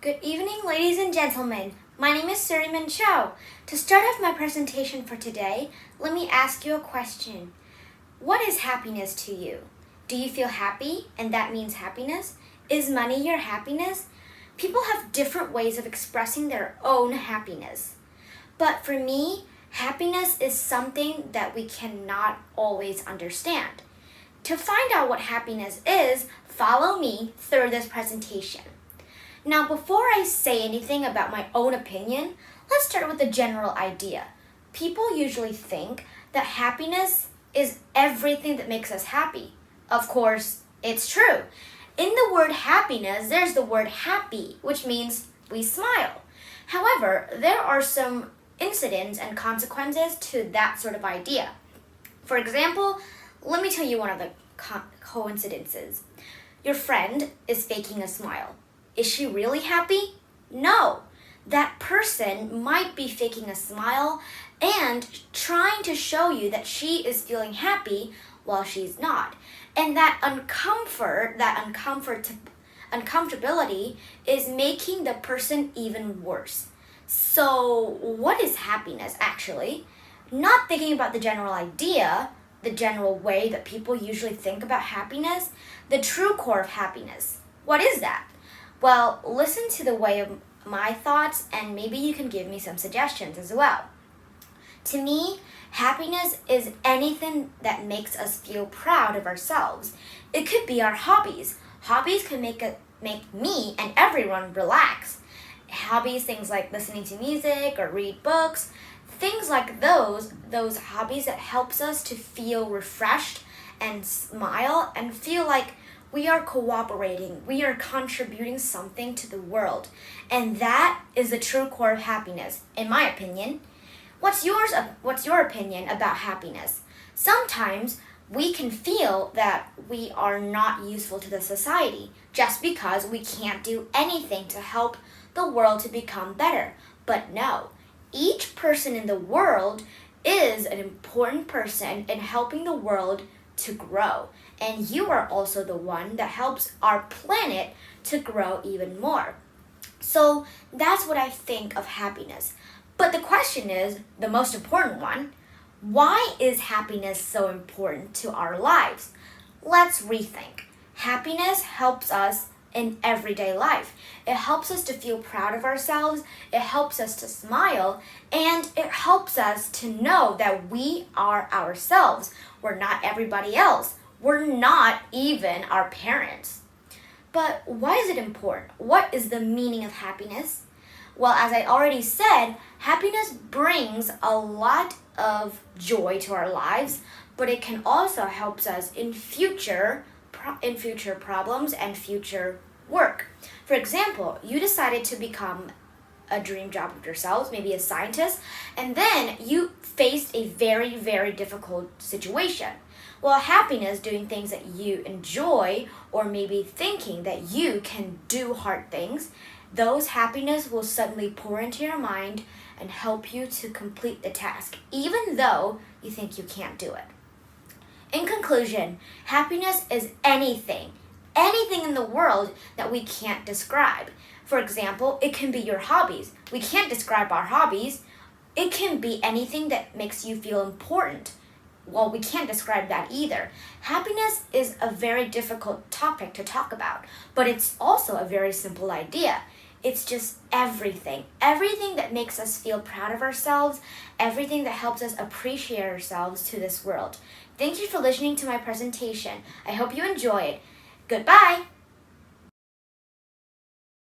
Good evening, ladies and gentlemen. My name is Suri Minh Chau. To start off my presentation for today, let me ask you a question. What is happiness to you? Do you feel happy and that means happiness? Is money your happiness? People have different ways of expressing their own happiness. But for me, happiness is something that we cannot always understand. To find out what happiness is, follow me through this presentation. Now, before I say anything about my own opinion, let's start with the general idea. People usually think that happiness is everything that makes us happy. Of course, it's true. In the word happiness, there's the word happy, which means we smile. However, there are some incidents and consequences to that sort of idea. For example, let me tell you one of the coincidences. Your friend is faking a smile. Is she really happy? No. That person might be faking a smile and trying to show you that she is feeling happy while she's not. And that uncomfortability is making the person even worse. So, what is happiness actually? Not thinking about the general idea, the general way that people usually think about happiness, the true core of happiness. What is that? Well, listen to the way of my thoughts and maybe you can give me some suggestions as well. To me, happiness is anything that makes us feel proud of ourselves. It could be our hobbies. Hobbies can make me and everyone relax. Hobbies, things like listening to music or read books, things like those hobbies that helps us to feel refreshed and smile and feel like we are cooperating, we are contributing something to the world. And that is the true core of happiness, in my opinion. What's your opinion about happiness? Sometimes we can feel that we are not useful to the society just because we can't do anything to help the world to become better. But no, each person in the world is an important person in helping the world to grow. And you are also the one that helps our planet to grow even more. So that's what I think of happiness. But the question is, the most important one, why is happiness so important to our lives? Let's rethink. Happiness helps us in everyday life. It helps us to feel proud of ourselves, it helps us to smile, and it helps us to know that we are ourselves. We're not everybody else. We're not even our parents. But why is it important? What is the meaning of happiness? Well, as I already said, happiness brings a lot of joy to our lives, but it can also help us in future problems and future work. For example, you decided to become a dream job of yourselves, maybe a scientist, and then you faced a very, very difficult situation. Well, happiness, doing things that you enjoy, or maybe thinking that you can do hard things, those happiness will suddenly pour into your mind and help you to complete the task, even though you think you can't do it. In conclusion, happiness is anything in the world that we can't describe. For example, it can be your hobbies. We can't describe our hobbies. It can be anything that makes you feel important. Well, we can't describe that either. Happiness is a very difficult topic to talk about, but it's also a very simple idea. It's just everything that makes us feel proud of ourselves, everything that helps us appreciate ourselves to this world. Thank you for listening to my presentation. I hope you enjoy it. Goodbye!